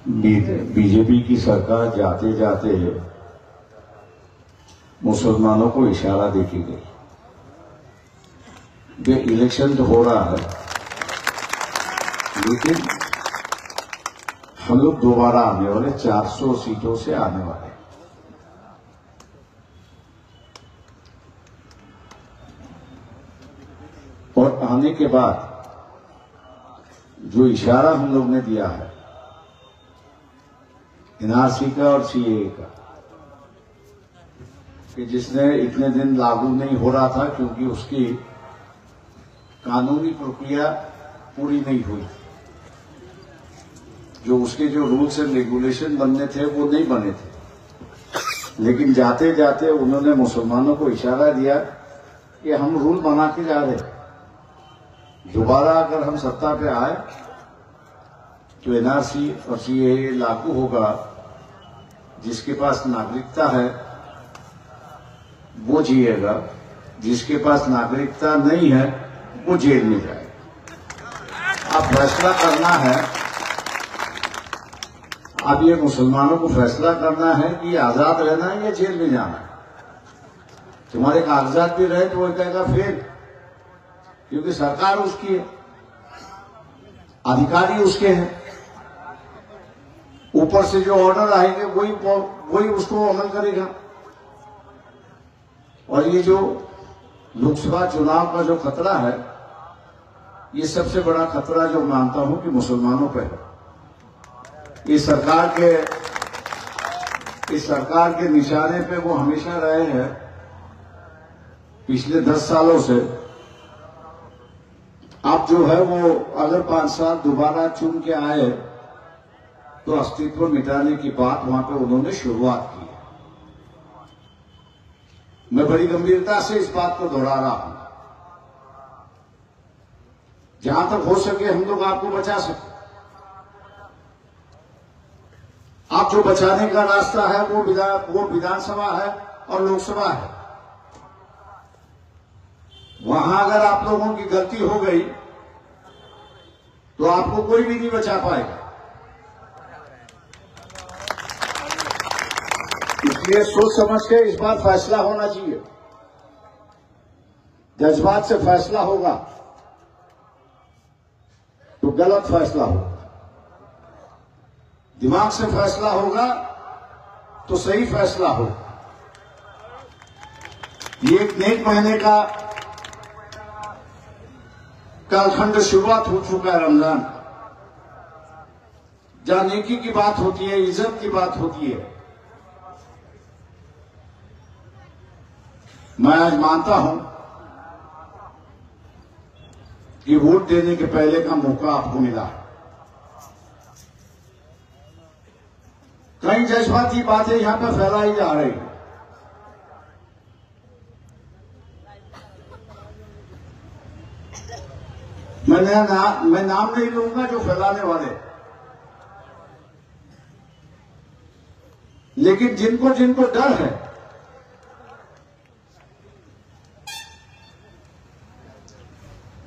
BJP की सरकार जाते जाते मुसलमानों को इशारा देके गई। ये इलेक्शन तो हो रहा है, लेकिन हम लोग दोबारा आने वाले 400 सीटों से आने वाले। और आने के बाद जो इशारा हम लोग ने दिया है एनआरसी का और सीएए का, कि जिसने इतने दिन लागू नहीं हो रहा था क्योंकि उसकी कानूनी प्रक्रिया पूरी नहीं हुई, जो उसके जो रूल्स एंड रेगुलेशन बनने थे वो नहीं बने थे। लेकिन जाते जाते उन्होंने मुसलमानों को इशारा दिया कि हम रूल बना के जा रहे, दोबारा अगर हम सत्ता पे आए तो एनआरसी और सीएए लागू होगा, जिसके पास नागरिकता है वो जिएगा, जिसके पास नागरिकता नहीं है वो जेल में जाएगा। अब फैसला करना है, अब ये मुसलमानों को फैसला करना है कि आजाद रहना है या जेल में जाना है। तुम्हारे कागजात भी रहे तो वो कहेगा फेल, क्योंकि सरकार उसकी है, अधिकारी उसके हैं, ऊपर से जो ऑर्डर आएंगे वही उसको अमल करेगा। और ये जो लोकसभा चुनाव का जो खतरा है, ये सबसे बड़ा खतरा जो मानता हूं कि मुसलमानों पे है। इस सरकार के निशाने पे वो हमेशा रहे हैं पिछले 10 सालों से। अब जो है वो अगर 5 साल दोबारा चुन के आए तो अस्तित्व मिटाने की बात वहां पे उन्होंने शुरुआत की है। मैं बड़ी गंभीरता से इस बात को दोहरा रहा हूं। जहां तक हो सके हम लोग आपको बचा सकते। आप जो बचाने का रास्ता है वो विधानसभा है और लोकसभा है। वहां अगर आप लोगों की गलती हो गई तो आपको कोई भी नहीं बचा पाएगा। इसलिए सोच समझ के इस बार फैसला होना चाहिए। जज्बात से फैसला होगा तो गलत फैसला होगा, दिमाग से फैसला होगा तो सही फैसला होगा। ये एक नेक महीने का कालखंड शुरुआत हो चुका है, रमजान, जहां नेकी की बात होती है, इज्जत की बात होती है। मैं आज मानता हूं कि वोट देने के पहले का मौका आपको मिला। कई जज्बाती बातें यहां पर फैलाई जा रही हैं। मैं नाम नहीं लूंगा जो फैलाने वाले, लेकिन जिनको डर है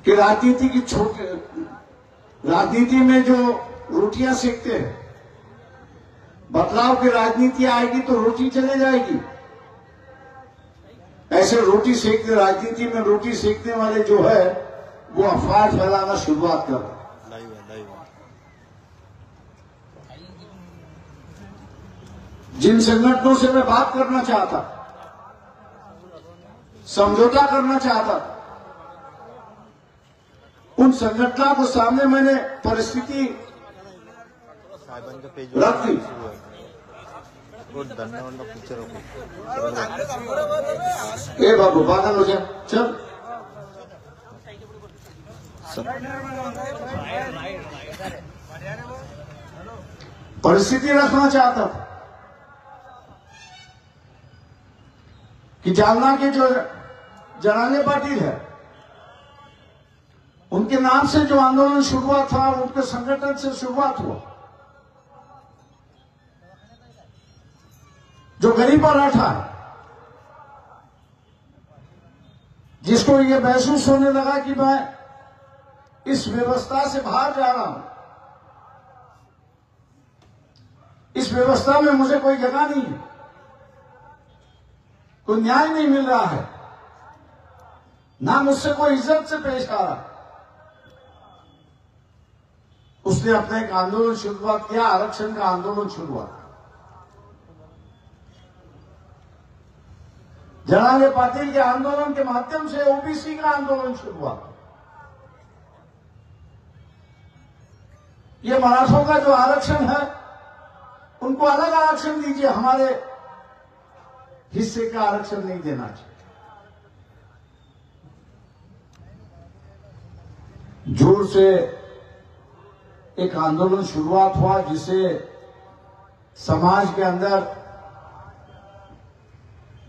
कि राजनीति में जो रोटियां सेकते हैं, बदलाव की राजनीति आएगी तो रोटी चले जाएगी। ऐसे रोटी सेकते, राजनीति में रोटी सेकने वाले जो है वो अफवाह फैलाना शुरुआत कर रहे हैं। जिन संगठनों से मैं बात करना चाहता, समझौता करना चाहता, उन संगठनों को सामने मैंने परिस्थिति रख दी। ए बाबू पागल हो जाए, चल परिस्थिति रखना चाहता था कि जालना के जो जनाने पाटिल है, उनके नाम से जो आंदोलन शुरुआत था, उनके संगठन से शुरुआत हुआ। जो गरीब मराठा है, जिसको ये महसूस होने लगा कि मैं इस व्यवस्था से बाहर जा रहा हूं, इस व्यवस्था में मुझे कोई जगह नहीं है, कोई न्याय नहीं मिल रहा है, ना मुझसे कोई इज्जत से पेश आ रहा। उसने अपना एक आंदोलन शुरुआत किया, आरक्षण का आंदोलन शुरुआत। जनाले पाटिल के आंदोलन के माध्यम से ओबीसी का आंदोलन शुरुआत। ये मराठों का जो आरक्षण है, उनको अलग आरक्षण दीजिए, हमारे हिस्से का आरक्षण नहीं देना चाहिए। जोर से एक आंदोलन शुरुआत हुआ, जिसे समाज के अंदर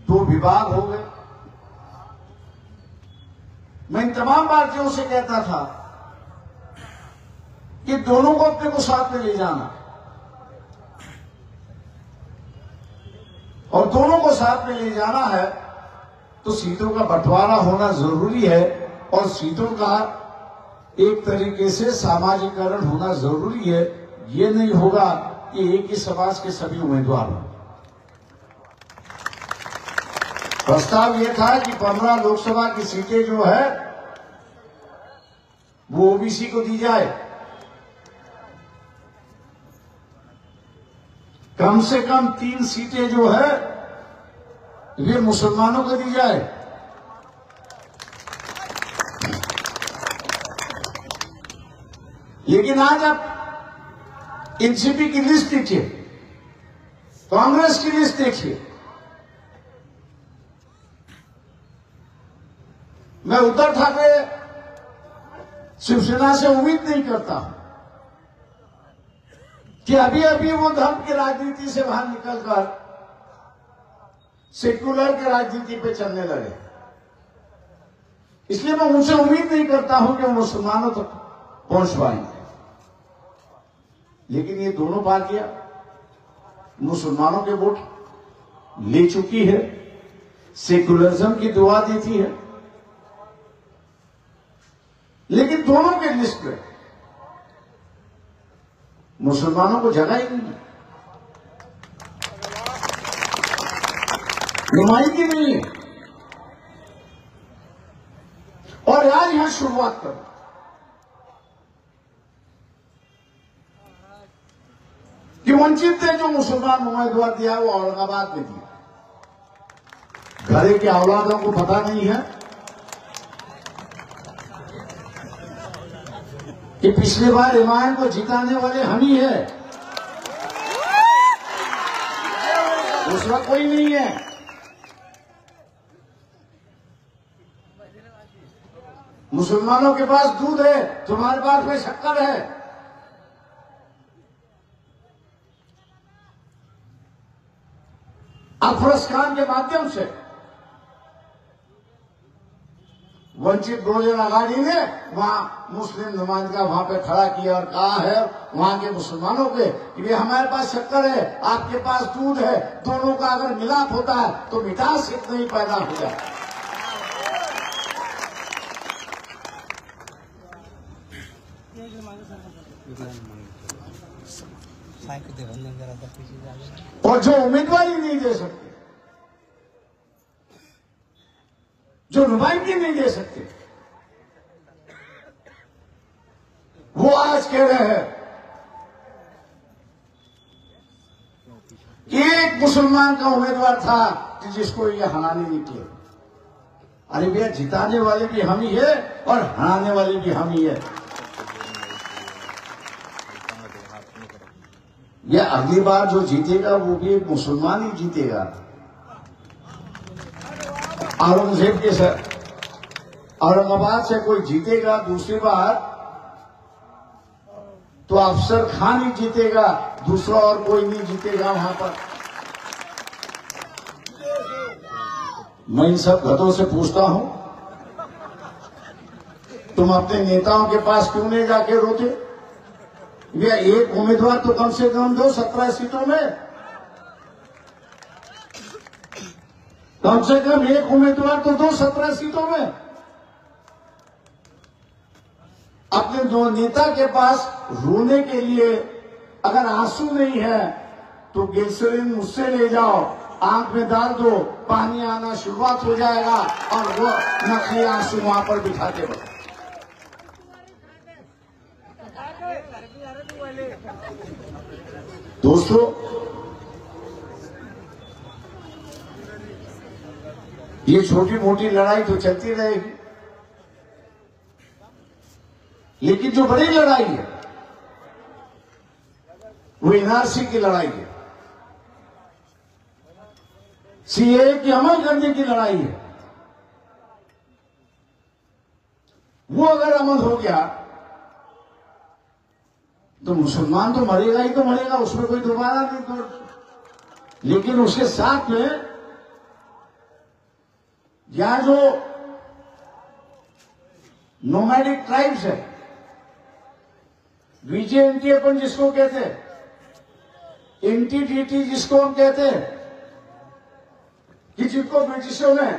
दो विभाग हो गए। मैं इन तमाम भारतीयों से कहता था कि दोनों को अपने को साथ में ले जाना, और दोनों को साथ में ले जाना है तो सीटों का बंटवारा होना जरूरी है, और सीटों का एक तरीके से सामाजिकरण होना जरूरी है। ये नहीं होगा कि एक ही समाज के सभी उम्मीदवार हों। प्रस्ताव यह था कि 15 लोकसभा की सीटें जो है वो ओबीसी को दी जाए, कम से कम 3 सीटें जो है ये मुसलमानों को दी जाए। लेकिन आज आप एनसीपी की लिस्ट देखिए, कांग्रेस की लिस्ट देखिए। मैं उद्धव ठाकरे शिवसेना से उम्मीद नहीं करता हूं कि अभी अभी वो धर्म की राजनीति से बाहर निकलकर सेक्युलर की राजनीति पे चलने लगे। इसलिए मैं उनसे उम्मीद नहीं करता हूं कि वो मुसलमानों तक पहुंच पाएंगे। लेकिन ये दोनों पार्टियां मुसलमानों के वोट ले चुकी है, सेक्युलरिज्म की दुआ देती है, लेकिन दोनों के लिस्ट में मुसलमानों को जगह ही नहीं है, नुमाइंदगी नहीं है। और आज यहां शुरुआत करो, कि वंचित ने जो मुसलमान उम्मीदवार दिया वो औरंगाबाद में दिया। घरे के औलादों को पता नहीं है कि पिछली बार इमाम को जिताने वाले हम ही है, दूसरा कोई नहीं है। मुसलमानों के पास दूध है, तुम्हारे पास में शक्कर है। अफरोज खान के माध्यम से वंचित बहुजन आघाड़ी ने वहां मुस्लिम नुमाइंदा वहां पे खड़ा किया और कहा है वहां के मुसलमानों के कि हमारे पास शक्कर है, आपके पास दूध है, दोनों का अगर मिलाप होता है तो मिठास इतना ही पैदा हो जाए। और जो उम्मीदवारी नहीं दे सकते, जो नुमाइंदगी नहीं दे सकते, वो आज कह रहे हैं कि एक मुसलमान का उम्मीदवार था कि जिसको ये हराने निकले। अरे भैया, जिताने वाले भी हम ही है और हराने वाले भी हम ही है। ये अगली बार जो जीतेगा वो भी एक मुसलमान ही जीतेगा। औरंगजेब के साथ औरंगाबाद से कोई जीतेगा दूसरी बार तो अफसर खान ही जीतेगा, दूसरा और कोई नहीं जीतेगा वहां पर। मैं इन सब गधों से पूछता हूं, तुम अपने नेताओं के पास क्यों नहीं जाके रोते? भैया, एक उम्मीदवार तो कम से कम दो 17 सीटों में, कम से कम एक उम्मीदवार तो दो 17 सीटों में। अपने दो नेता के पास रोने के लिए अगर आंसू नहीं है तो ग्लिसरीन मुझसे ले जाओ, आंख में डाल दो, पानी आना शुरुआत हो जाएगा और वो नकली आंसू वहां पर बिठा के बता। दोस्तों, ये छोटी मोटी लड़ाई तो चलती रहेगी, लेकिन जो बड़ी लड़ाई है वो एनआरसी की लड़ाई है, सीए की अमल करने की लड़ाई है। वो अगर अमल हो गया तो मुसलमान तो मरेगा ही तो मरेगा, उसमें कोई दोबारा नहीं। तो लेकिन उसके साथ में यहां जो नोमैडिक ट्राइब्स है, बीजेएनटी अपन जिसको कहते हैं, एनटीडीटी जिसको हम कहते हैं, कि जिनको ब्रिटिशों ने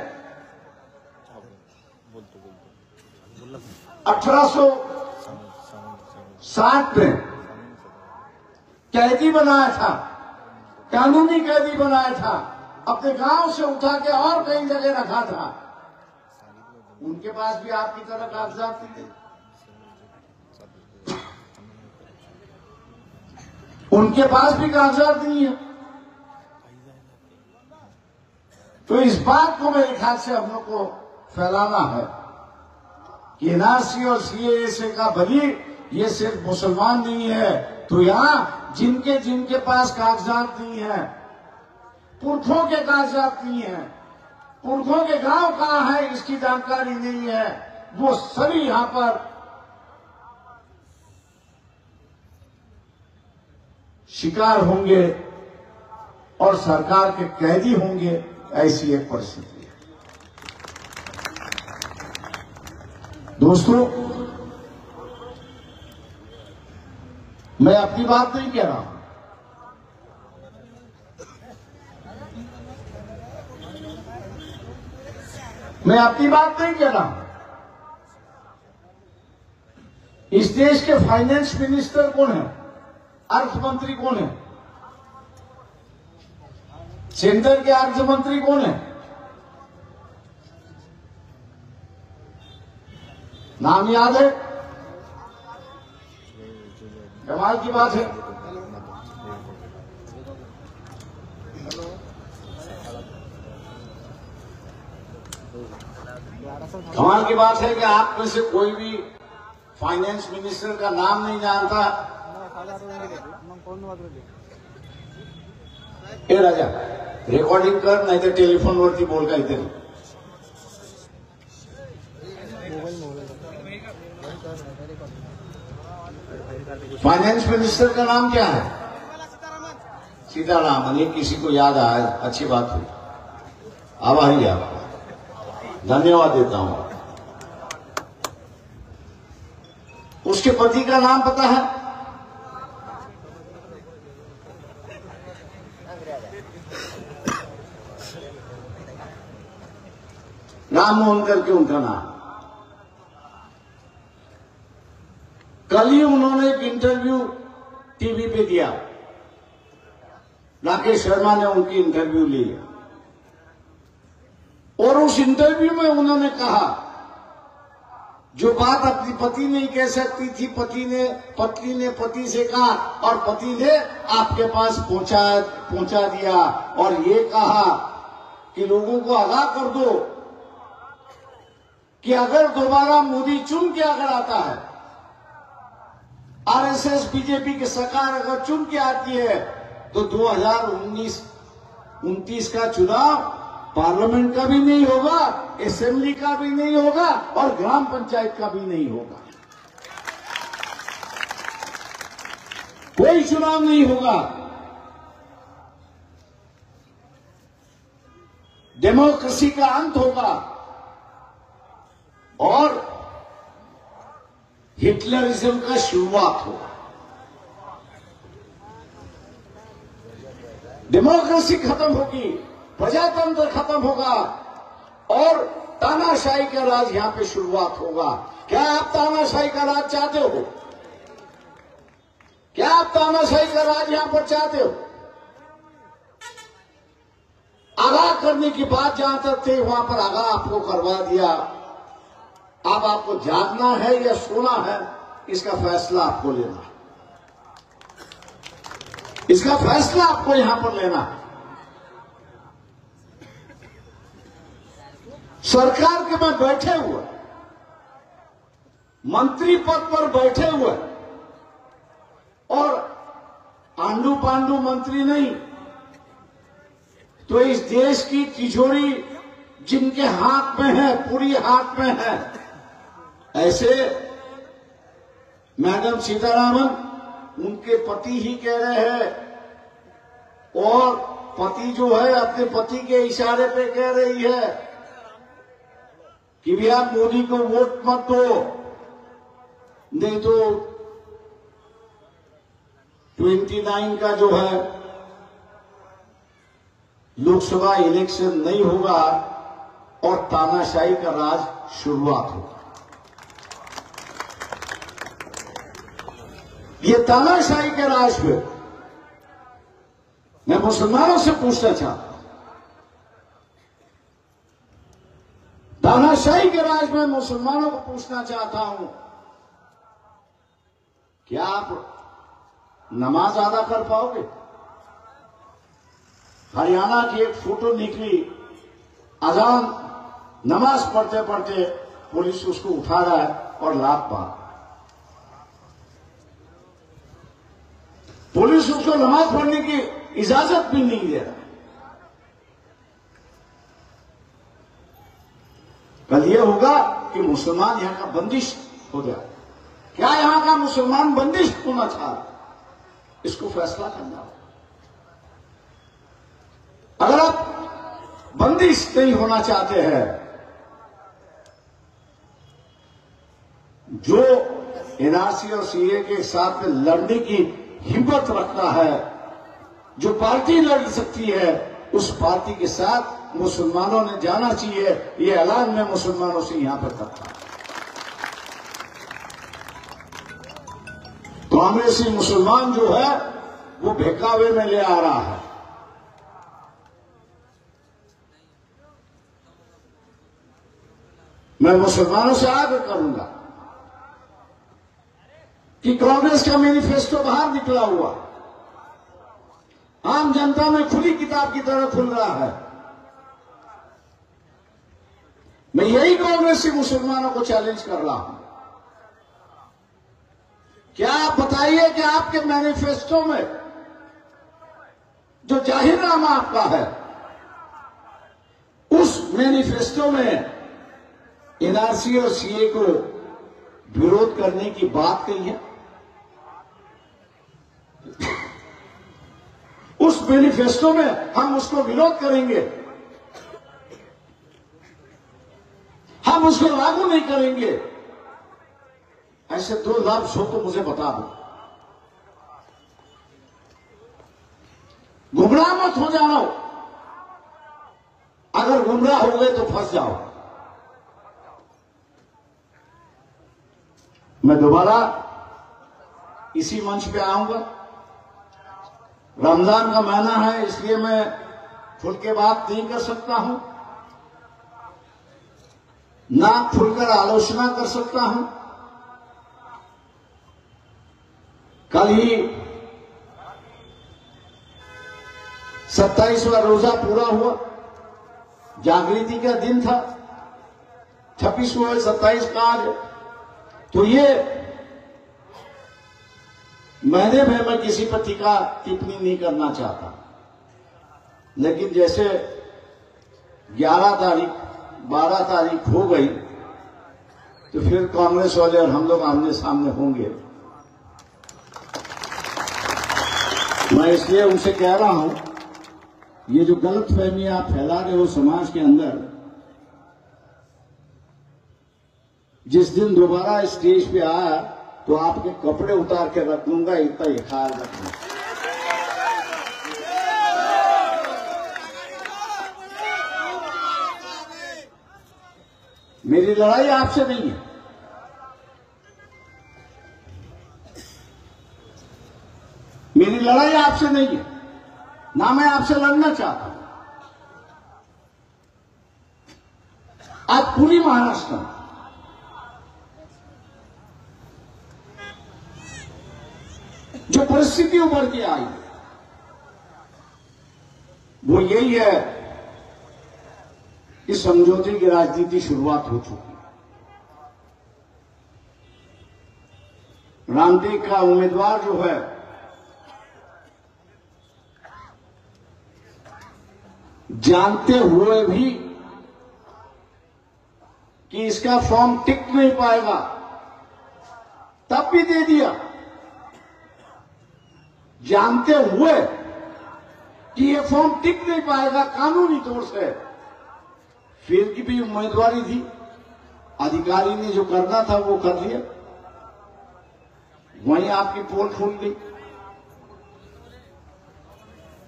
1860 में कैदी बनाया था, कानूनी कैदी बनाया था, अपने गांव से उठा के और कई जगह रखा था, उनके पास भी आपकी तरह कागजात थे, उनके पास भी कागजात नहीं है। तो इस बात को मेरे ख्याल से हम लोग को फैलाना है कि एनआरसी और सीएए का बली ये सिर्फ मुसलमान नहीं है। तो यहां जिनके जिनके पास कागजात नहीं है, पुरखों के कागजात नहीं है, पुरखों के गांव कहां है इसकी जानकारी नहीं है, वो सभी यहां पर शिकार होंगे और सरकार के कैदी होंगे। ऐसी एक परिस्थिति है। दोस्तों, मैं अपनी बात नहीं कह रहा हूं, मैं अपनी बात नहीं कह रहा हूं। इस देश के फाइनेंस मिनिस्टर कौन है, अर्थ मंत्री कौन है, सेंटर के अर्थ मंत्री कौन है, नाम याद है? कमाल की बात है। कमाल की बात है कि आप में से कोई भी फाइनेंस मिनिस्टर का नाम नहीं जानता। ए राजा, रेकॉर्डिंग कर, नहीं तो टेलीफोन वरती बोल का इधर। फाइनेंस मिनिस्टर का नाम क्या है? सीतारामन। ये किसी को याद आया, अच्छी बात हुई, आभारी आपको धन्यवाद देता हूं। उसके पति का नाम पता है? राममोहन करके उनका नाम। कल ही उन्होंने एक इंटरव्यू टीवी पे दिया, राकेश शर्मा ने उनकी इंटरव्यू ली और उस इंटरव्यू में उन्होंने कहा जो बात अपनी पति नहीं कह सकती थी, पत्नी ने पति से कहा और पति ने आपके पास पहुंचा दिया और ये कहा कि लोगों को आगाह कर दो कि अगर दोबारा मोदी चुन के अगर आता है, आरएसएस बीजेपी की सरकार अगर चुन के आती है, तो 2019-29 का चुनाव पार्लियामेंट का भी नहीं होगा, असेंबली का भी नहीं होगा और ग्राम पंचायत का भी नहीं होगा। कोई चुनाव नहीं होगा। डेमोक्रेसी का अंत होगा और हिटलरिज्म का शुरुआत होगा। डेमोक्रेसी खत्म होगी, प्रजातंत्र खत्म होगा और तानाशाही का राज यहां पे शुरुआत होगा। क्या आप तानाशाही का राज चाहते हो? क्या आप तानाशाही का राज यहां पर चाहते हो? आगाह करने की बात जहां तक थी वहां पर आगाह आपको करवा दिया। अब आपको जागना है या सोना है, इसका फैसला आपको लेना है। इसका फैसला आपको यहां पर लेना है। सरकार के में बैठे हुए, मंत्री पद पर बैठे हुए और आंडू पांडू मंत्री नहीं, तो इस देश की तिजोरी जिनके हाथ में है, पूरी हाथ में है, ऐसे मैडम सीतारामन उनके पति ही कह रहे हैं, और पति जो है अपने पति के इशारे पे कह रही है कि भैया मोदी को वोट मत दो, नहीं तो 29 का जो है लोकसभा इलेक्शन नहीं होगा और तानाशाही का राज शुरुआत होगा। ये तानाशाही के राज पे मैं मुसलमानों से पूछना चाहता हूं, तानाशाही के राज में मुसलमानों को पूछना चाहता हूं, क्या आप नमाज अदा कर पाओगे? हरियाणा की एक फोटो निकली, अजान नमाज पढ़ते पढ़ते पुलिस उसको उठा रहा है और लात मार, पुलिस उसको नमाज पढ़ने की इजाजत भी नहीं दे रहा। कल यह होगा कि मुसलमान यहां का बंदिश हो गया। क्या यहां का मुसलमान बंदिश होना चाह रहा, इसको फैसला करना होगा। अगर आप बंदिश नहीं होना चाहते हैं, जो एनआरसी और सीए के साथ में लड़ने की हिम्मत रखता है, जो पार्टी लड़ सकती है, उस पार्टी के साथ मुसलमानों ने जाना चाहिए। ये ऐलान मैं मुसलमानों से यहां पर करता हूं। कांग्रेसी मुसलमान जो है वो बहकावे में ले आ रहा है। मैं मुसलमानों से आग्रह करूंगा कि कांग्रेस का मैनिफेस्टो बाहर निकला हुआ आम जनता में खुली किताब की तरह खुल रहा है। मैं यही कांग्रेसी मुसलमानों को चैलेंज कर रहा हूं, क्या आप बताइए कि आपके मैनिफेस्टो में जो जाहिरनामा आपका है, उस मैनिफेस्टो में एनआरसी और सीए को विरोध करने की बात कही है? उस मैनिफेस्टो में हम उसको विरोध करेंगे, हम उसको लागू नहीं करेंगे, ऐसे दो लफ्ज हो तो मुझे बता दो। गुमराह मत हो जाओ, अगर गुमराह हो गए तो फंस जाओ। मैं दोबारा इसी मंच पे आऊंगा। रमजान का महीना है, इसलिए मैं खुल के बात नहीं कर सकता हूं, ना खुलकर आलोचना कर सकता हूं। कल ही 27वां रोजा पूरा हुआ, जागृति का दिन था, 26वां 27 का आज। तो ये महीने में मैं किसी पर टिप्पणी नहीं करना चाहता, लेकिन जैसे 11 तारीख 12 तारीख हो गई तो फिर कांग्रेस वाले और हम लोग आमने सामने होंगे। मैं इसलिए उनसे कह रहा हूं, ये जो गलतफहमी आप फैला रहे हो समाज के अंदर, जिस दिन दोबारा स्टेज पे आया तो आपके कपड़े उतार के रख दूंगा, इतना ही ख्याल रखना। मेरी लड़ाई आपसे नहीं है, मेरी लड़ाई आपसे नहीं है, ना मैं आपसे लड़ना चाहता हूं। पूरी महाराष्ट्र में जो परिस्थिति उभर के आई वो यही है कि समझौते की राजनीति शुरुआत हो चुकी है। रामटेक का उम्मीदवार जो है जानते हुए भी कि इसका फॉर्म टिक नहीं पाएगा तब भी दे दिया, जानते हुए कि ये फॉर्म टिक नहीं पाएगा कानूनी तौर से, फिर की भी उम्मीदवारी थी। अधिकारी ने जो करना था वो कर लिया, वहीं आपकी पोल खुल गई,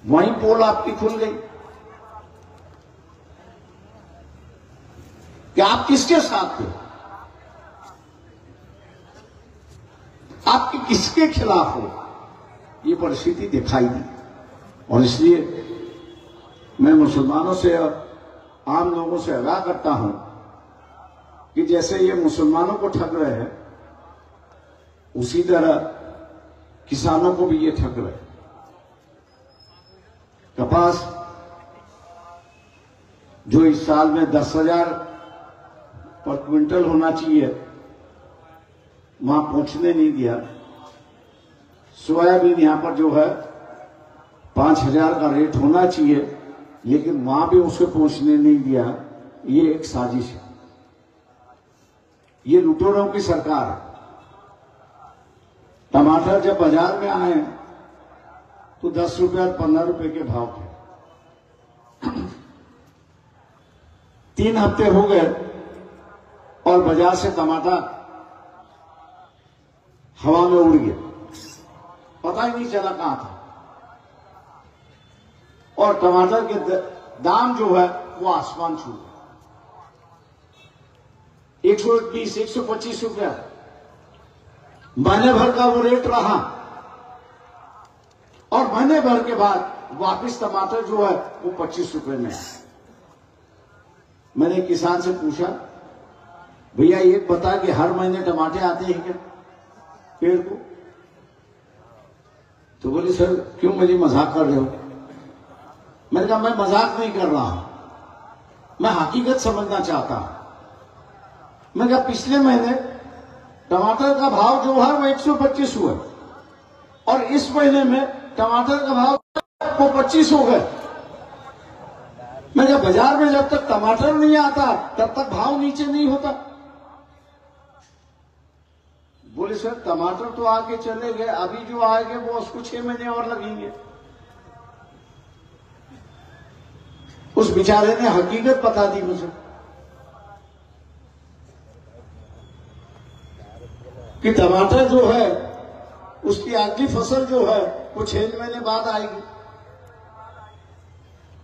वहीं पोल आपकी खुल गई कि आप किसके साथ थे, आपके किसके खिलाफ हो, ये परिस्थिति दिखाई दी। और इसलिए मैं मुसलमानों से और आम लोगों से आगाह करता हूं कि जैसे ये मुसलमानों को ठग रहे हैं उसी तरह किसानों को भी ये ठग रहे हैं। कपास जो इस साल में 10,000 पर क्विंटल होना चाहिए वहां पहुंचने नहीं दिया। सोयाबीन यहां पर जो है 5,000 का रेट होना चाहिए लेकिन वहां भी उसे पहुंचने नहीं दिया। ये एक साजिश है, ये लुटेरों की सरकार है। टमाटर जब बाजार में आए तो 10 रुपए और 15 रुपए के भाव थे। 3 हफ्ते हो गए और बाजार से टमाटर हवा में उड़ गया, पता ही नहीं चला कहां था। और टमाटर के दाम जो है वो आसमान छू गए, 120, 125 रुपया महीने भर का वो रेट रहा। और महीने भर के बाद वापस टमाटर जो है वो 25 रुपए में आया। मैंने किसान से पूछा, भैया ये बता कि हर महीने टमाटर आते हैं क्या पेड़ को? तो बोले सर क्यों मेरी मजाक कर रहे हो? मैंने कहा मैं मजाक नहीं कर रहा हूं, मैं हकीकत समझना चाहता हूं। मैंने कहा पिछले महीने टमाटर का भाव जो है वो 125 हुआ और इस महीने में टमाटर का भाव वो 25 हो गए। मैं जब बाजार में जब तक टमाटर नहीं आता तब तक भाव नीचे नहीं होता। बोले सर टमाटर तो आके चले गए, अभी जो आएंगे वो उसको 6 महीने और लगेंगे। उस बेचारे ने हकीकत बता दी मुझे कि टमाटर जो है उसकी अगली फसल जो है वो 6 महीने बाद आएगी।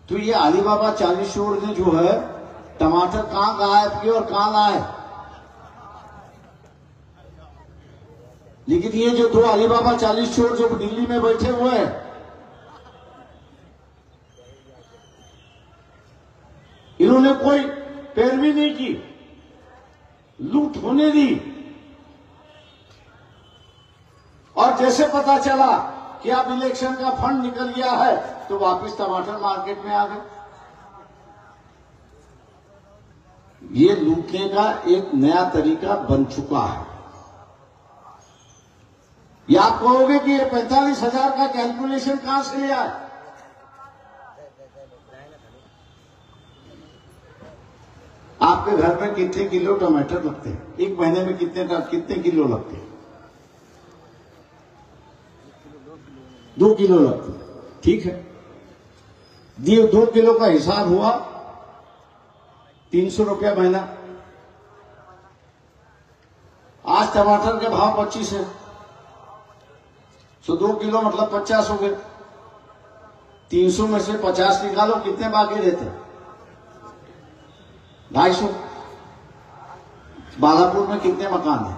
तो ये अलीबाबा 40 चोर ने जो है टमाटर कहां गायब किए और कहां लाए। लेकिन ये जो 2 अलीबाबा 40 चोर जो दिल्ली में बैठे हुए हैं, इन्होंने कोई पैरवी नहीं की, लूट होने दी। और जैसे पता चला कि अब इलेक्शन का फंड निकल गया है तो वापस टमाटर मार्केट में आ गए। ये लूटने का एक नया तरीका बन चुका है। या आप कहोगे कि ये 45,000 का कैलकुलेशन कहां से लिया है? आपके घर में कितने किलो टमाटर लगते हैं? एक महीने में कितने किलो लगते हैं? 2 किलो लगते हैं, ठीक है। दिए 2 किलो का हिसाब हुआ 300 रुपया महीना। आज टमाटर के भाव 25 है, तो 2 किलो मतलब 50 हो गए। 300 में से 50 निकालो, कितने बाकी रहते? 250। बालापुर में कितने मकान हैं,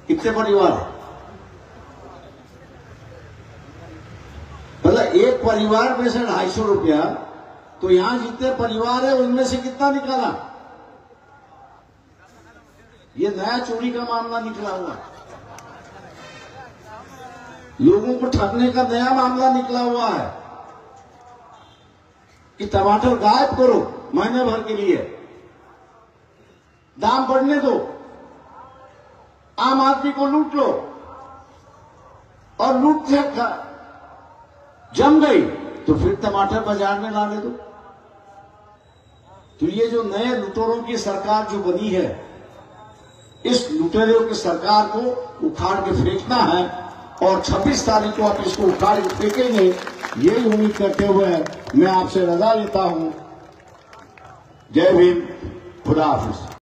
कितने परिवार हैं? मतलब एक परिवार में से 250 रुपया, तो यहां जितने परिवार है उनमें से कितना निकाला? ये नया चोरी का मामला निकला हुआ, लोगों को ठगने का नया मामला निकला हुआ है कि टमाटर गायब करो महीने भर के लिए, दाम बढ़ने दो, आम आदमी को लूट लो, और लूट जम गई तो फिर टमाटर बाजार में लाने दो। तो ये जो नए लुटेरों की सरकार जो बनी है, इस लुटेरों की सरकार को उखाड़ के फेंकना है, और 26 तारीख को आप इसको उखाड़ के फेंकेंगे, यही उम्मीद करते हुए मैं आपसे रजा लेता हूं। जय भीम, खुदा हाफिज।